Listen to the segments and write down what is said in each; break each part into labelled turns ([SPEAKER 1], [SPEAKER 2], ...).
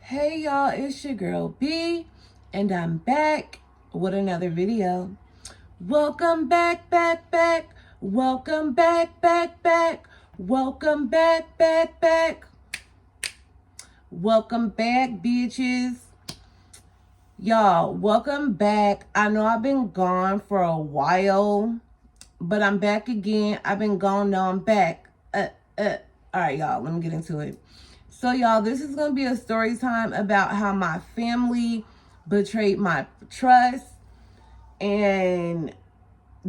[SPEAKER 1] Hey y'all, it's your girl B, and I'm back with another video. Welcome back, back, back. Welcome back, back, back. Welcome back, back, back. Welcome back, bitches. Y'all, welcome back. I know I've been gone for a while, but I'm back again. I've been gone, now I'm back. All right, y'all, let me get into it. So, y'all, this is going to be a story time about how my family betrayed my trust and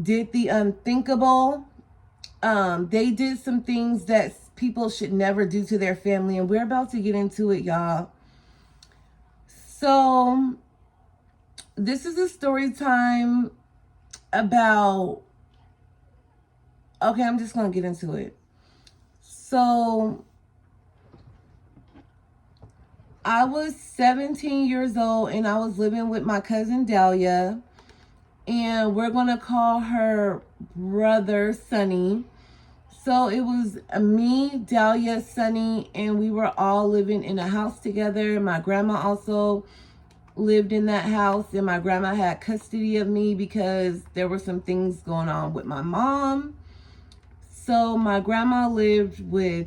[SPEAKER 1] did the unthinkable. They did some things that people should never do to their family, and we're about to get into it, y'all. So, this is a story time about... Okay, I'm just going to get into it. So, I was 17 years old and I was living with my cousin Dahlia, and we're going to call her brother Sonny. So it was me, Dahlia, Sonny, and we were all living in a house together. My grandma also lived in that house, and my grandma had custody of me because there were some things going on with my mom. So my grandma lived with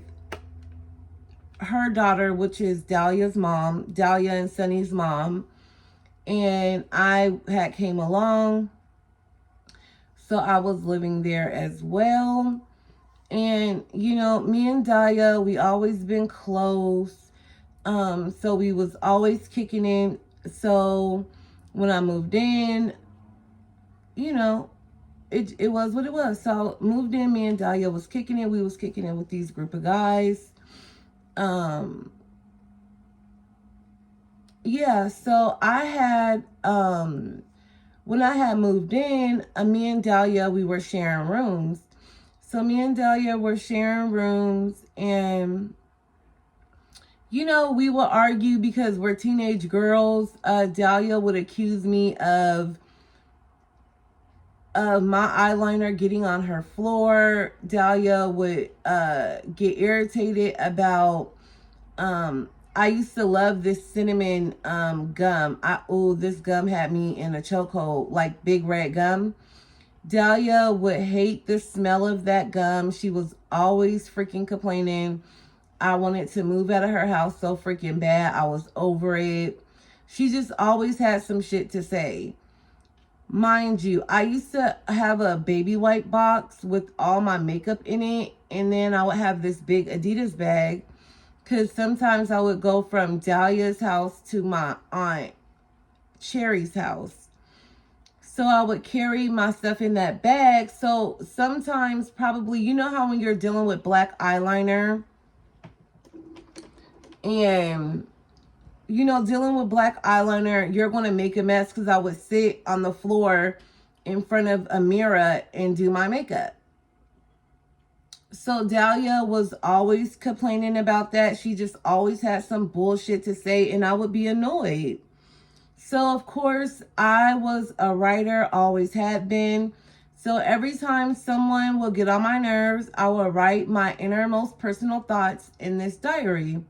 [SPEAKER 1] her daughter, which is Dahlia's mom, Dahlia and Sonny's mom, and I had came along, so I was living there as well. And you know, me and Dahlia, we always been close, so we was always kicking in. So when I moved in, you know, it was what it was. So moved in, me and Dahlia was kicking in. We was kicking in with these group of guys. Yeah, so I had, when I had moved in, me and Dahlia, we were sharing rooms. So me and Dahlia were sharing rooms, and, you know, we would argue because we're teenage girls. Dahlia would accuse me of my eyeliner getting on her floor. Dahlia would get irritated about, I used to love this cinnamon gum. This gum had me in a chokehold, like big red gum. Dahlia would hate the smell of that gum. She was always freaking complaining. I wanted to move out of her house so freaking bad. I was over it. She just always had some shit to say. Mind you, I used to have a baby wipe box with all my makeup in it, and then I would have this big Adidas bag, because sometimes I would go from Dahlia's house to my aunt Cherry's house. So I would carry my stuff in that bag. So sometimes, probably, you know how when you're dealing with black eyeliner, and you know, dealing with black eyeliner, you're going to make a mess, because I would sit on the floor in front of a mirror and do my makeup. So Dahlia was always complaining about that. She just always had some bullshit to say, and I would be annoyed. So, of course, I was a writer, always had been. So every time someone would get on my nerves, I would write my innermost personal thoughts in this diary.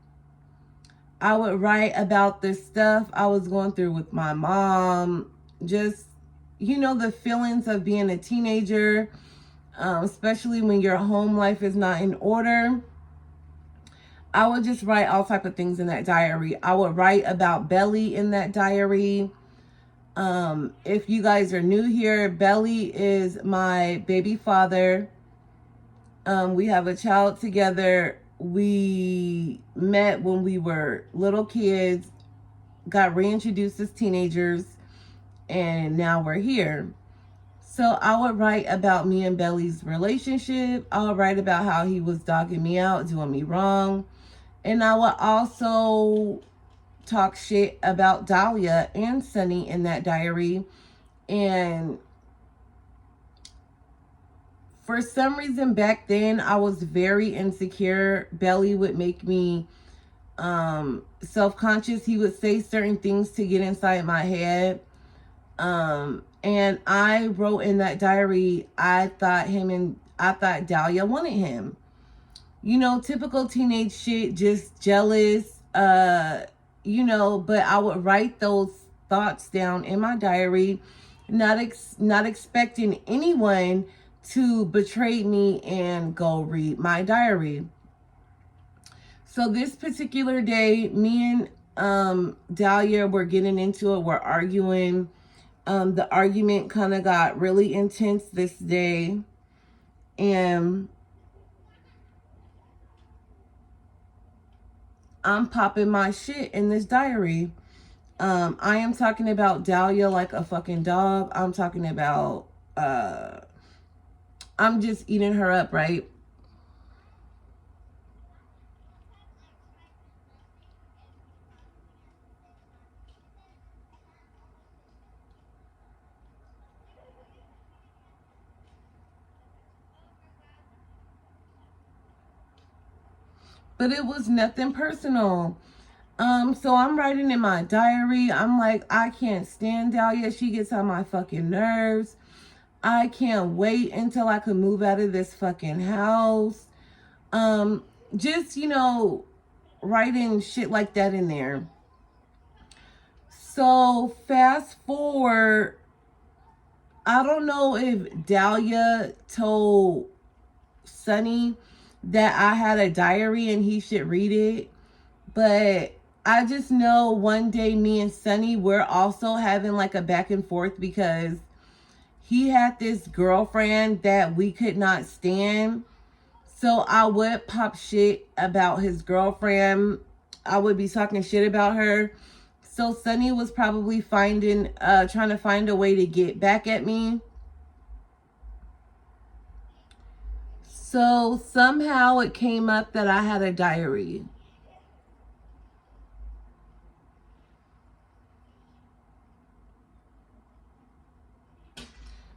[SPEAKER 1] I would write about the stuff I was going through with my mom. Just, you know, the feelings of being a teenager, especially when your home life is not in order. I would just write all type of things in that diary. I would write about Belly in that diary. If you guys are new here, Belly is my baby father. We have a child together. We met when we were little kids, got reintroduced as teenagers, and now we're here. So I would write about me and Belly's relationship. I would write about how he was dogging me out, doing me wrong. And I would also talk shit about Dahlia and Sonny in that diary. And for some reason back then, I was very insecure. Belly would make me self-conscious. He would say certain things to get inside my head. And I wrote in that diary, I thought Dahlia wanted him. You know, typical teenage shit, just jealous, but I would write those thoughts down in my diary, not expecting anyone to betray me and go read my diary. So this particular day, me and Dahlia were getting into it. We're arguing. The argument kind of got really intense this day. And I'm popping my shit in this diary. I am talking about Dahlia like a fucking dog. I'm talking about, I'm just eating her up, right? But it was nothing personal. So I'm writing in my diary. I'm like, I can't stand Dahlia. She gets on my fucking nerves. I can't wait until I can move out of this fucking house. Just, writing shit like that in there. So fast forward, I don't know if Dahlia told Sonny that I had a diary and he should read it, but I just know one day me and Sonny were also having like a back and forth because he had this girlfriend that we could not stand. So I would pop shit about his girlfriend. I would be talking shit about her. So Sonny was probably trying to find a way to get back at me. So somehow it came up that I had a diary.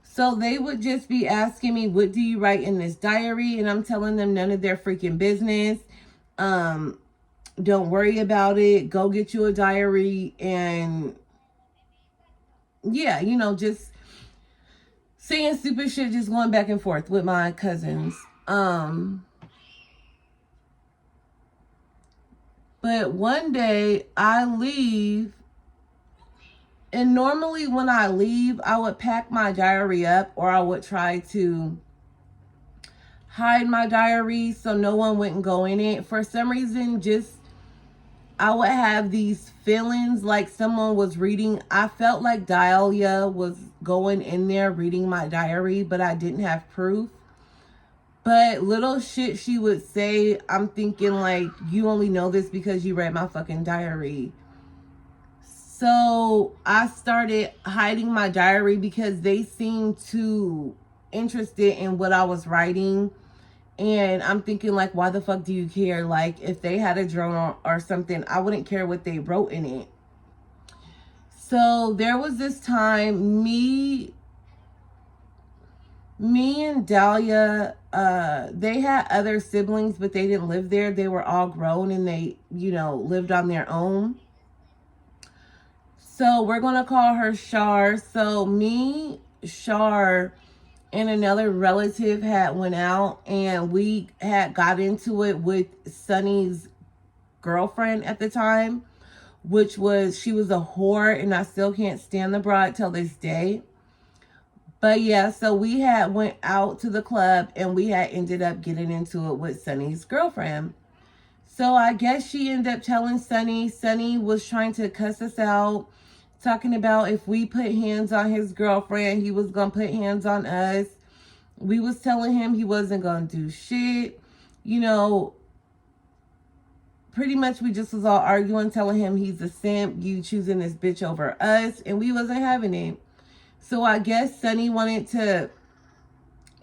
[SPEAKER 1] So they would just be asking me, what do you write in this diary? And I'm telling them none of their freaking business. Don't worry about it. Go get you a diary. And yeah, just saying stupid shit, just going back and forth with my cousins. But one day I leave, and normally when I leave, I would pack my diary up, or I would try to hide my diary so no one wouldn't go in it. For some reason, I would have these feelings like someone was reading. I felt like Dahlia was going in there reading my diary, but I didn't have proof. But little shit she would say, I'm thinking like, you only know this because you read my fucking diary. So I started hiding my diary because they seemed too interested in what I was writing. And I'm thinking like, why the fuck do you care? Like, if they had a journal or something, I wouldn't care what they wrote in it. So there was this time, me and Dahlia, they had other siblings, but they didn't live there. They were all grown and they, lived on their own. So we're going to call her Shar. So me, Shar, and another relative had went out and we had got into it with Sonny's girlfriend at the time, she was a whore, and I still can't stand the broad till this day. But yeah, so we had went out to the club and we had ended up getting into it with Sonny's girlfriend. So I guess she ended up telling Sonny. Sonny was trying to cuss us out, talking about if we put hands on his girlfriend, he was going to put hands on us. We was telling him he wasn't going to do shit. Pretty much we just was all arguing, telling him he's a simp, you choosing this bitch over us, and we wasn't having it. So I guess Sonny wanted to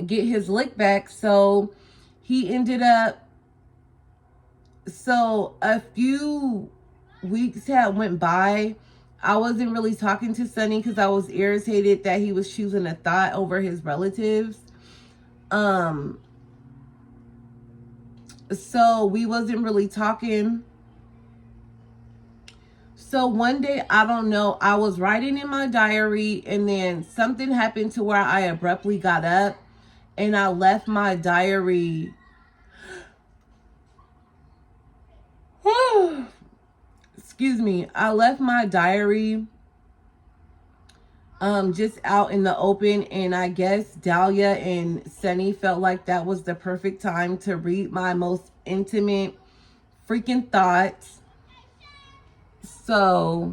[SPEAKER 1] get his lick back, so he ended up, so a few weeks had went by. I wasn't really talking to Sonny because I was irritated that he was choosing a thought over his relatives. So we wasn't really talking. So one day, I don't know, I was writing in my diary and then something happened to where I abruptly got up and I left my diary. excuse me, I left my diary just out in the open, and I guess Dahlia and Sunny felt like that was the perfect time to read my most intimate freaking thoughts. So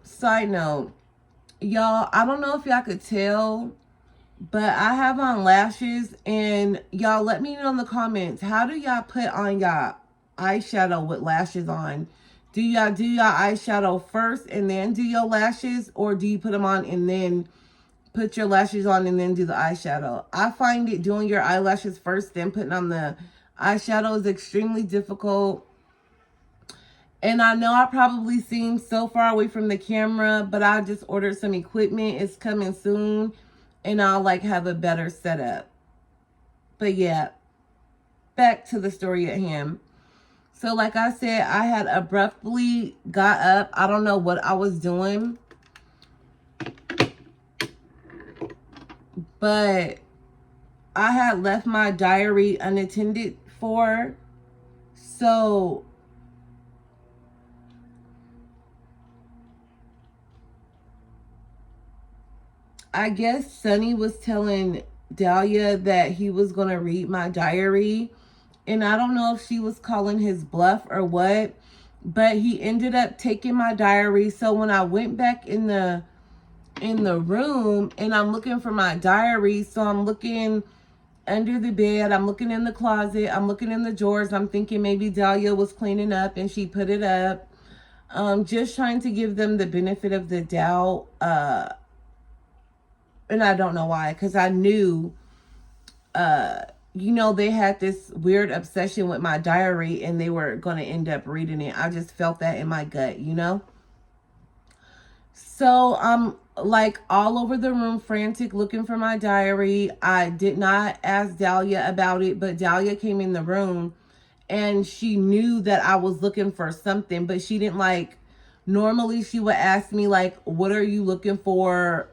[SPEAKER 1] side note, y'all, I don't know if y'all could tell, but I have on lashes, and y'all let me know in the comments, how do y'all put on y'all eyeshadow with lashes on? Do y'all do y'all eyeshadow first and then do your lashes, or do you put them on and then put your lashes on and then do the eyeshadow? I find it doing your eyelashes first, then putting on the eyeshadow is extremely difficult. And I know I probably seem so far away from the camera, but I just ordered some equipment. It's coming soon, and I'll like have a better setup. But yeah, back to the story at hand. So like I said, I had abruptly got up. I don't know what I was doing, but I had left my diary unattended for. So I guess Sunny was telling Dahlia that he was going to read my diary. And I don't know if she was calling his bluff or what, but he ended up taking my diary. So when I went back in the room and I'm looking for my diary, so I'm looking under the bed, I'm looking in the closet, I'm looking in the drawers. I'm thinking maybe Dahlia was cleaning up and she put it up. Just trying to give them the benefit of the doubt. And I don't know why, because I knew, they had this weird obsession with my diary and they were going to end up reading it. I just felt that in my gut. So I'm like all over the room, frantic, looking for my diary. I did not ask Dahlia about it, but Dahlia came in the room and she knew that I was looking for something, but she didn't normally she would ask me what are you looking for?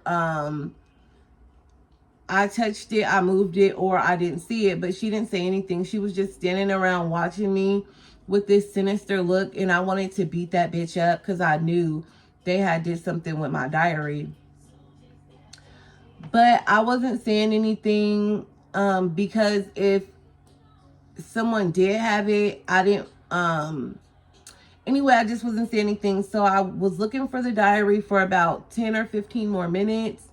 [SPEAKER 1] I touched it, I moved it, or I didn't see it, but she didn't say anything. She was just standing around watching me with this sinister look, and I wanted to beat that bitch up because I knew they had did something with my diary. But I wasn't saying anything because if someone did have it, I didn't anyway, I just wasn't saying anything. So I was looking for the diary for about 10 or 15 more minutes,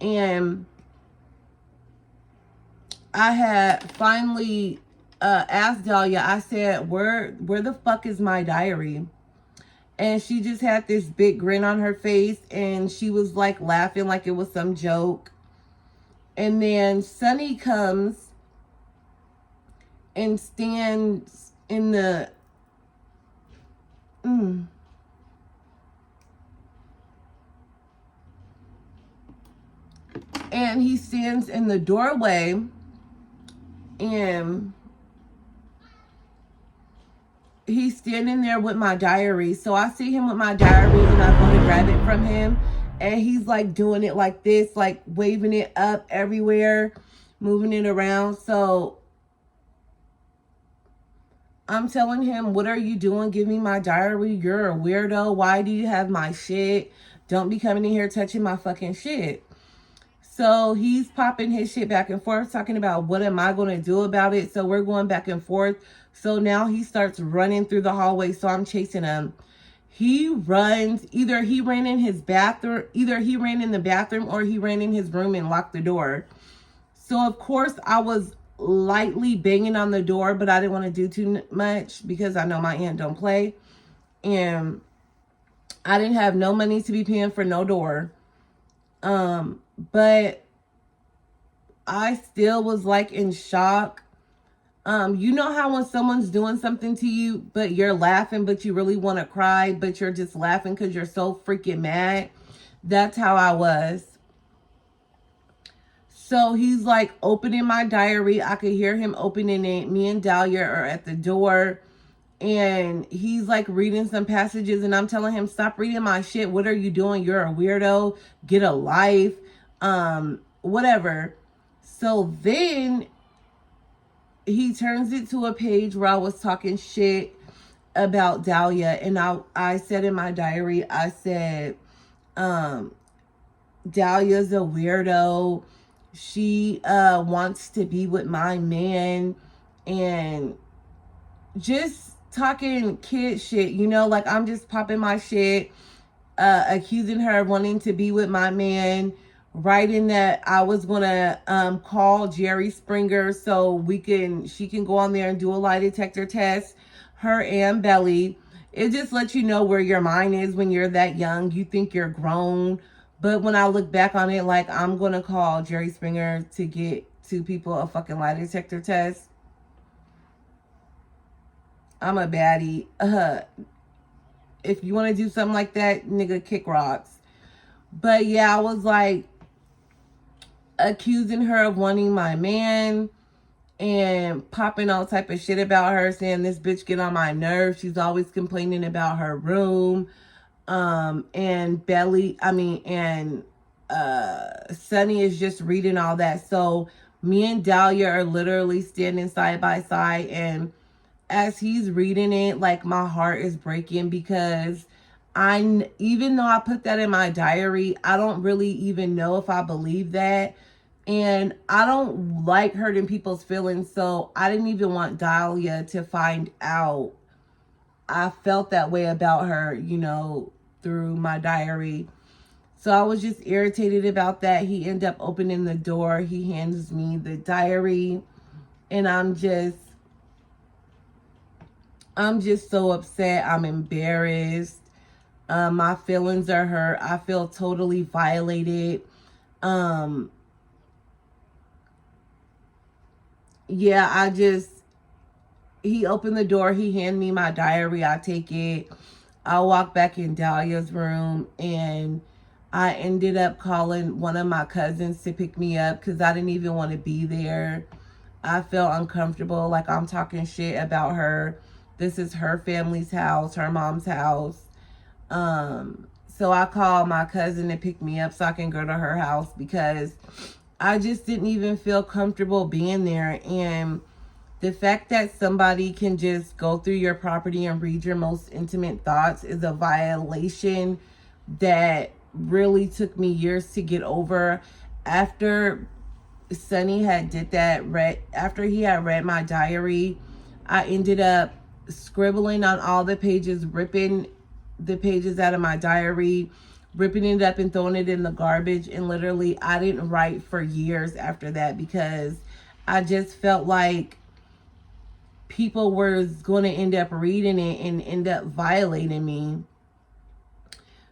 [SPEAKER 1] and I had finally asked Dahlia, I said, where the fuck is my diary? And she just had this big grin on her face, and she was laughing like it was some joke. And then Sunny comes and stands in the and he stands in the doorway, and he's standing there with my diary. So I see him with my diary and I'm going to grab it from him. And he's doing it like this, waving it up everywhere, moving it around. So I'm telling him, what are you doing? Give me my diary. You're a weirdo. Why do you have my shit? Don't be coming in here touching my fucking shit. So he's popping his shit back and forth, talking about what am I going to do about it. So we're going back and forth. So now he starts running through the hallway. So I'm chasing him. He runs. Either he ran in his bathroom. Either he ran in the bathroom or he ran in his room and locked the door. So of course I was lightly banging on the door, but I didn't want to do too much because I know my aunt don't play. And I didn't have no money to be paying for no door. But I still was in shock. You know how when someone's doing something to you, but you're laughing, but you really want to cry, but you're just laughing because you're so freaking mad? That's how I was. So he's like opening my diary. I could hear him opening it. Me and Dahlia are at the door. And he's like reading some passages. And I'm telling him, stop reading my shit. What are you doing? You're a weirdo. Get a life. Whatever. So then he turns it to a page where I was talking shit about Dahlia. And I said in my diary, I said, Dahlia's a weirdo. She wants to be with my man, and just talking kid shit, you know, like I'm just popping my shit, accusing her of wanting to be with my man, writing that I was gonna call Jerry Springer so she can go on there and do a lie detector test, her and Belly. It just lets you know where your mind is when you're that young. You think you're grown. But when I look back on it, like, I'm going to call Jerry Springer to get two people a fucking lie detector test. I'm a baddie. If you want to do something like that, nigga, kick rocks. But yeah, I was like accusing her of wanting my man and popping all type of shit about her, saying this bitch get on my nerves. She's always complaining about her room. And Sunny is just reading all that. So me and Dahlia are literally standing side by side, and as he's reading it, like, my heart is breaking, because even though I put that in my diary, I don't really even know if I believe that. And I don't like hurting people's feelings, so I didn't even want Dahlia to find out I felt that way about her, you know, through my diary. So I was just irritated about that. He ended up opening the door. He hands me the diary, and I'm just so upset. I'm embarrassed. My feelings are hurt. I feel totally violated. Yeah, he opened the door. He handed me my diary. I take it. I walk back in Dahlia's room, and I ended up calling one of my cousins to pick me up because I didn't even want to be there. I felt uncomfortable, like I'm talking shit about her. This is her family's house, her mom's house. So I called my cousin to pick me up so I can go to her house, because I just didn't even feel comfortable being there. And the fact that somebody can just go through your property and read your most intimate thoughts is a violation that really took me years to get over. After Sonny had did that, after he had read my diary, I ended up scribbling on all the pages, ripping the pages out of my diary, ripping it up and throwing it in the garbage. And literally, I didn't write for years after that, because I just felt like people were going to end up reading it and end up violating me.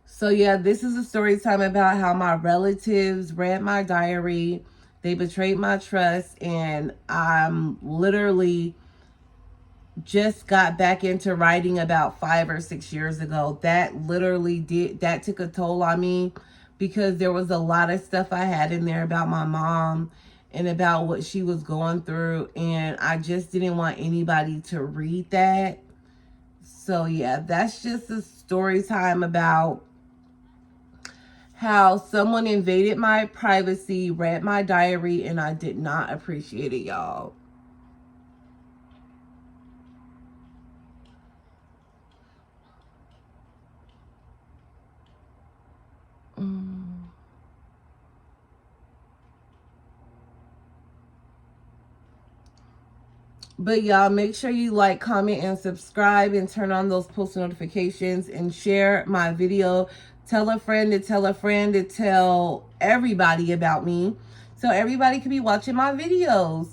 [SPEAKER 1] So yeah, this is a story time about how my relatives read my diary. They betrayed my trust, and I'm literally just got back into writing about 5 or 6 years ago. That took a toll on me, because there was a lot of stuff I had in there about my mom and about what she was going through, and I just didn't want anybody to read that. So yeah, that's just a story time about how someone invaded my privacy, read my diary, and I did not appreciate it, y'all. But y'all, make sure you like, comment, and subscribe, and turn on those post notifications, and share my video. Tell a friend to tell a friend to tell everybody about me, so everybody can be watching my videos.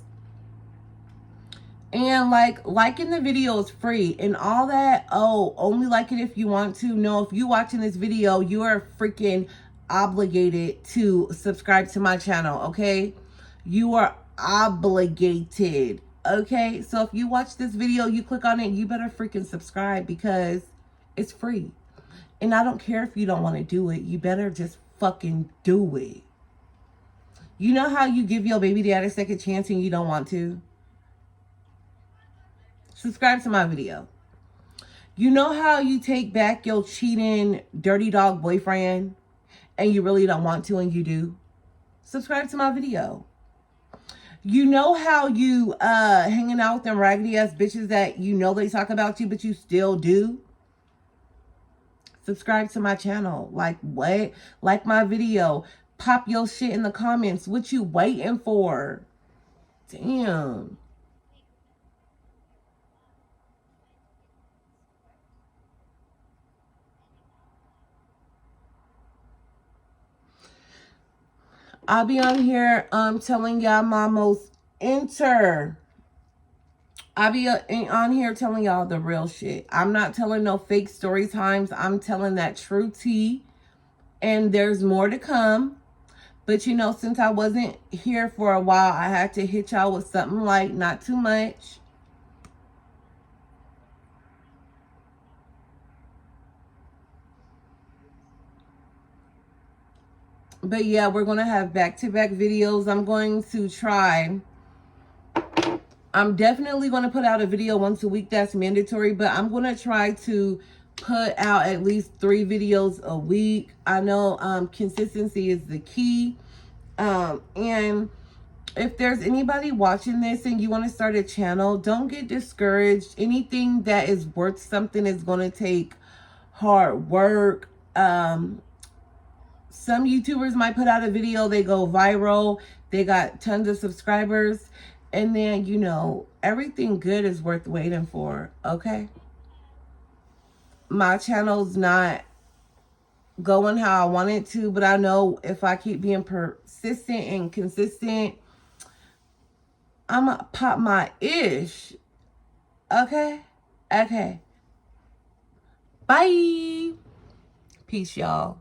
[SPEAKER 1] And liking the video is free and all that. Oh, only like it if you want to. No, if you watching this video, you are freaking obligated to subscribe to my channel, okay? You are obligated, okay? So if you watch this video, you click on it, you better freaking subscribe, because it's free. And I don't care if you don't want to do it. You better just fucking do it. You know how you give your baby dad a second chance and you don't want to? Subscribe to my video. You know how you take back your cheating, dirty dog boyfriend and you really don't want to and you do? Subscribe to my video. You know how you hanging out with them raggedy ass bitches that you know they talk about you but you still do? Subscribe to my channel. Like what? Like my video. Pop your shit in the comments. What you waiting for? Damn. I'll be on here telling y'all my most I'll be on here telling y'all the real shit. I'm not telling no fake story times. I'm telling that true tea. And there's more to come. But you know, since I wasn't here for a while, I had to hit y'all with something light, not too much. But yeah, we're going to have back-to-back videos. I'm definitely going to put out a video once a week. That's mandatory. But I'm going to try to put out at least 3 videos a week. I know consistency is the key. And if there's anybody watching this and you want to start a channel, don't get discouraged. Anything that is worth something is going to take hard work. Some YouTubers might put out a video, they go viral, they got tons of subscribers, and then, you know, everything good is worth waiting for, okay? My channel's not going how I want it to, but I know if I keep being persistent and consistent, I'm gonna pop my ish, okay? Okay. Bye. Peace, y'all.